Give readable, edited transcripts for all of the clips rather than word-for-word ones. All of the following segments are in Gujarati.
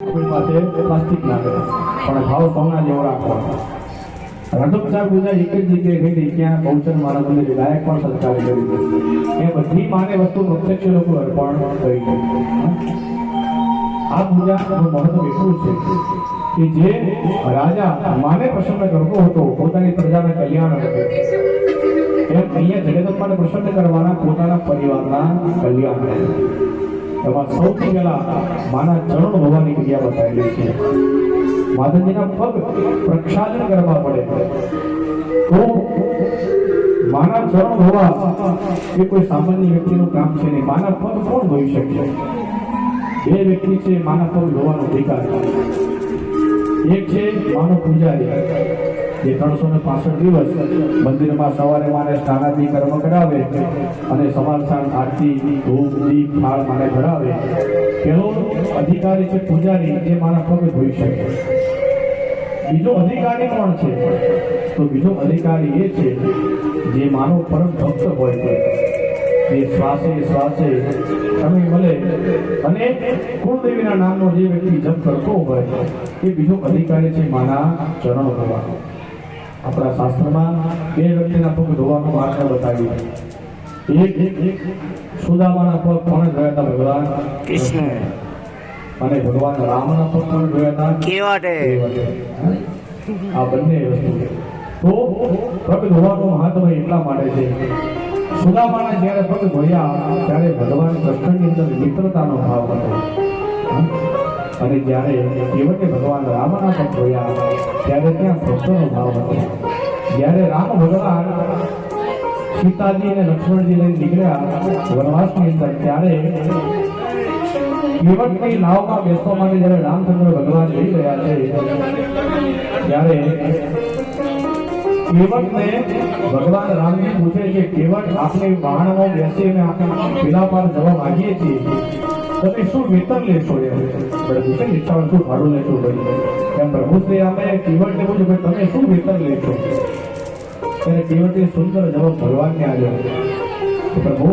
કોઈ પાસે પ્લાસ્ટિક નાખે પણ ભાવ સોના જેવો રાખવાનો. રણુપચાર પૂજા એક જ જગ્યાએ થઈ ત્યાં બહુચર મારા મંદિર ગાયક પણ સરકારે કરી એ બધી માને વસ્તુ પ્રત્યક્ષ લોકો અર્પણ કરી દે. આ પૂજાનું મહત્વ એટલું છે કે જે રાજા માને પ્રસન્ન કરતો હતો પોતાની પ્રજાના કલ્યાણ માટે એમ અહીંયા જગદંબાને પ્રસન્ન કરવાના પોતાના પરિવારના કલ્યાણ માટે. એમાં સૌથી પહેલા માના ચરણ ધોવાની ક્રિયા બતાવેલી છે. માતાજીના પગ પ્રક્ષાલન કરવા પડે તો માના ચરણ ધોવા એ કોઈ સામાન્ય વ્યક્તિનું કામ છે નહીં. માના પગ કોણ ધોઈ શકશે? બે વ્યક્તિ છે માના પગ ધોવાનો અધિકાર. એક છે માનો પૂજારી જે 365 દિવસ મંદિરમાં સવારે માને સ્નાનાદિ કર્મ કરાવે અને સવાર સાંજ આરતી ધૂપ દીપ થાળ માને ધરાવે. પેલો અધિકારી છે પૂજારી જે માના પગ ધોઈ શકે. બીજો અધિકારી કોણ છે? તો બીજો અધિકારી એ છે જે માનો પરમ ભક્ત હોય છે, જે શ્વાસે શ્વાસે સમય મળે અને કુળદેવીના નામનો જે વ્યક્તિ જપ કરતો હોય એ બીજો અધિકારી છે માના ચરણ ધોવાનો. આપણા શાસ્ત્રમાં બે વ્યક્તિના પગ ધોવાનું માર્ગ બતાવ્યું. એક સુદામાના પગ કોણે ધોયા હતા? ભગવાન કૃષ્ણ. અને ભગવાન રામના પગ કોણે ધોયા હતા? કેવટે. આ બંને વસ્તુ તો પગ ધોવાનું મહત્વ એટલા માટે છે. સુદામાના જ્યારે પગ ધોયા ત્યારે ભગવાન કૃષ્ણની અંદર મિત્રતાનો ભાવ હતો અને જ્યારે કેવટે ભગવાન રામના પગ ધોયા ત્યારે ત્યાં ભક્તનો ભાવ હતો. જ્યારે રામ ભગવાન સીતાજી અને લક્ષ્મણજી લઈને નીકળ્યા વનવાસની અંદર ત્યારે કેવટની નાવમાં બેસવા માટે જ્યારે રામચંદ્ર ભગવાન જઈ રહ્યા છે ત્યારે કેવટને ભગવાન રામજી પૂછે છે, કેવટ આપણે વાહનમાં બેસીને આપણે પેલા પાર જવા માંગીએ છીએ, તમે શું વેતન લેશો? ઈચ્છા શું ભાડું લેશો? એમ પ્રભુ શ્રી રામે કેવટને પૂછ્યું, તમે શું વેતન લેશો? ત્યારે કેવટે સુંદર જવાબ ભગવાનને આવ્યો, પ્રભુ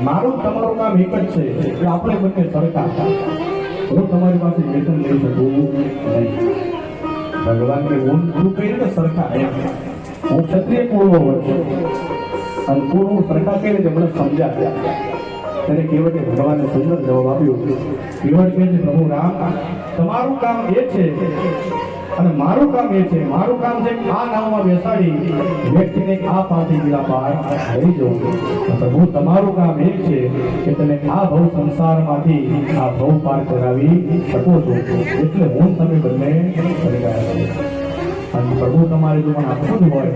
મારું તમારું કામ એક જ છે કે આપણે બંને સરખા, હું તમારી પાસે વેતન લઈ શકું નહીં. ભગવાનને હું કહી ને સરખા એમ હું ક્ષત્રિય કુળનો છું અને કુળ હું સરખા કઈ રીતે મને સમજ્યા. ત્યારે કેવટે ભગવાનને સુંદર જવાબ આપ્યો. કેવટ કહે છે, પ્રભુ રામ તમારું કામ એ છે અને મારું કામ એ છે. મારું કામ છે આ નાવમાં બેસાડી વ્યક્તિને આ પારથી બીજા પાર લઈ જવું. પ્રભુ તમારું કામ એ છે કે તમે આ ભવ સંસારમાંથી આ ભવ પાર કરાવી શકો છો. એટલે હું તમે બંને કરી રહ્યા છો. અને પ્રભુ તમારે જો મને આપવું જ હોય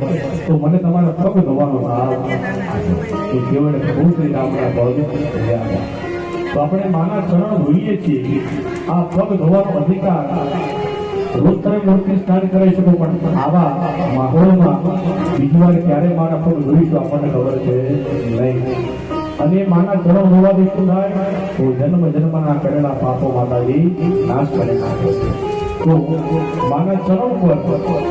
તો મને તમારા પગ ધોવાનો ભાવ એ કેવળ પ્રભુ શ્રી રામના પગ ધોયા. તો આપણે માના ચરણ ધોઈએ છીએ. આ પગ ધોવાનો અધિકાર રોજ તમે મૂર્તિ સ્નાન કરી શકો પણ આવા માહોલમાં બીજી વાર ક્યારે મારા પગ ધોઈશું આપણને ખબર છે નહીં. અને માના ચરણ ધોવાથી શું થાય? તો જન્મ જન્મના કરેલા પાપો માતાજી નાશ કરી નાખે છે. તો માના ચરણ પર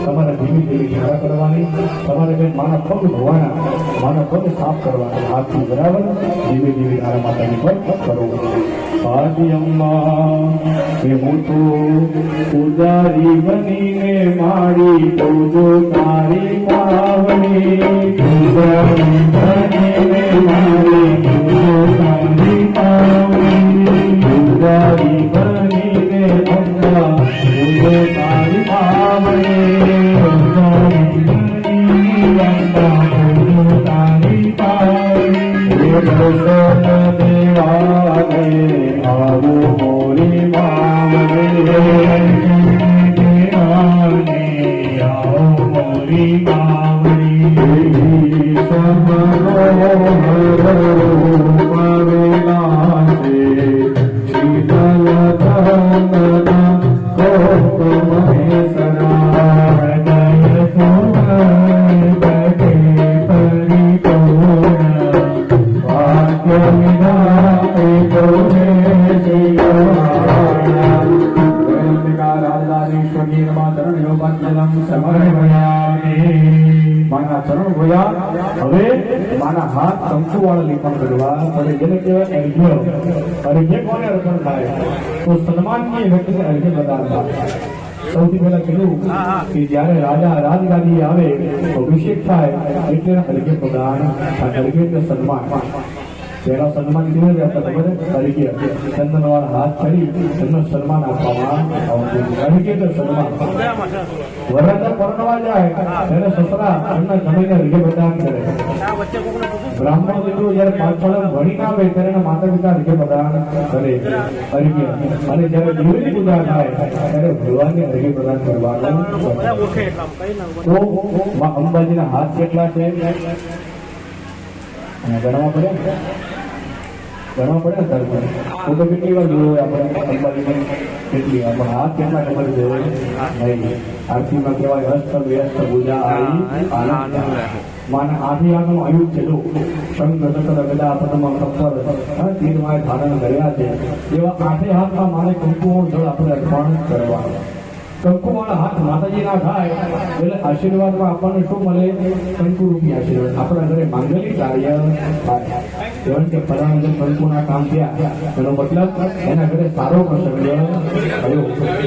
તમારે ધીમી ધીમી ધારા કરવાની, તમારે બેન માના પગ ધોવાના, માના પગ સાફ કરવાના, હાથથી બરાબર ધીમે ધીમે ધારા માતાજી પર કરો. પાર્વતી અમ્મા એ હું તો પૂજારી બનીને મારી પૂજો તારી પાવની, પૂજારી બનીને મારી પૂજો તારી પાવની, પૂજારી બનીને અમ્મા પૂજો તારી પાવની, પૂજારી બનીને અમ્મા પૂજો તારી પાવની. દેવાને આવો મોરી માવને, આવો મોરી માવની. સમરોહર રૂપવેલા છે શીતલ ધનના કોપ મહેસરા જય સોમય બટે પરિપૂર્ણ ભાગ્ય વિના માના ચરણ જોયા. હવે માના હાથ કંકુવાળા લીપણ કરવા અને જેને કહેવાય અર્ઘ્ય. અર્ઘ્ય કોને અર્પણ થાય? તો સન્માનની વ્યક્તિને અર્ઘ્ય પ્રદાન થાય. સૌથી પહેલા કીધું કે જ્યારે રાજા રાજગાદી આવે અભિષેક થાય એટલે અર્ઘ્ય પ્રદાન. અર્ઘ્ય એટલે સન્માન. પહેલા સન્માન કેવી રીતે આપતા ખબર? અર્ઘ્ય. ચંદનવાળા હાથ ચડી એમને સન્માન આપવામાં આવતું. અર્ઘ્ય એટલે સન્માન. વરરાજા પરણવા જાય ત્યારે સસરા એમના જમીને અર્ઘ્ય પ્રદાન કરે. બ્રાહ્મણ દીકરો જયારે પાછળ ભણી ના આવે ત્યારે એના માતા પિતા અર્ઘ્ય પ્રદાન કરે. અર્ઘ્ય. અને જયારે દેવીની પૂજા થાય ત્યારે ભગવાનને અર્ઘ્ય પ્રદાન કરવાનું. તો માં અંબાજીના હાથ કેટલા છે? ગણવા પડે ને? ગણવા પડે ને સર? તો કેટલી વાર જોયું આપણે અંબાજીને? કેટલી વાર? પણ હાથ કેટલા ખબર છે નહીં. આરતીમાં કહેવાય હસ્ત વ્યસ્ત પૂજા આવી આનંદ. માને આઠી આગળનું આયુધ છે. જો શંખ ચક્ર ગદા પદ્મ સફર તીરમાય ધારણ કર્યા છે એવા આઠે હાથમાં માને કંકુનું જળ આપણે અર્પણ કરવાનું. કંકુવાળા હાથ માતાજીના થાય એટલે આશીર્વાદમાં આપણને શું મળે? કંકુરૂપી આશીર્વાદ. આપણા ઘરે માંગલિક કાર્ય થાય. જેમ કે ફલાણા કંકુના કામ થયા એનો મતલબ એના ઘરે સારો પ્રસંગ થયો.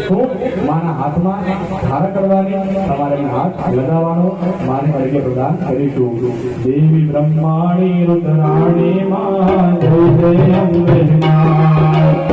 તો માના હાથમાં ધાર કરવાની, તમારે હાથ લગાવવાનો, માને અર્ઘ્ય પ્રદાન કરીશું. દેવી બ્રહ્માણી રુદ્રાણી માં જય જય અંબે માં.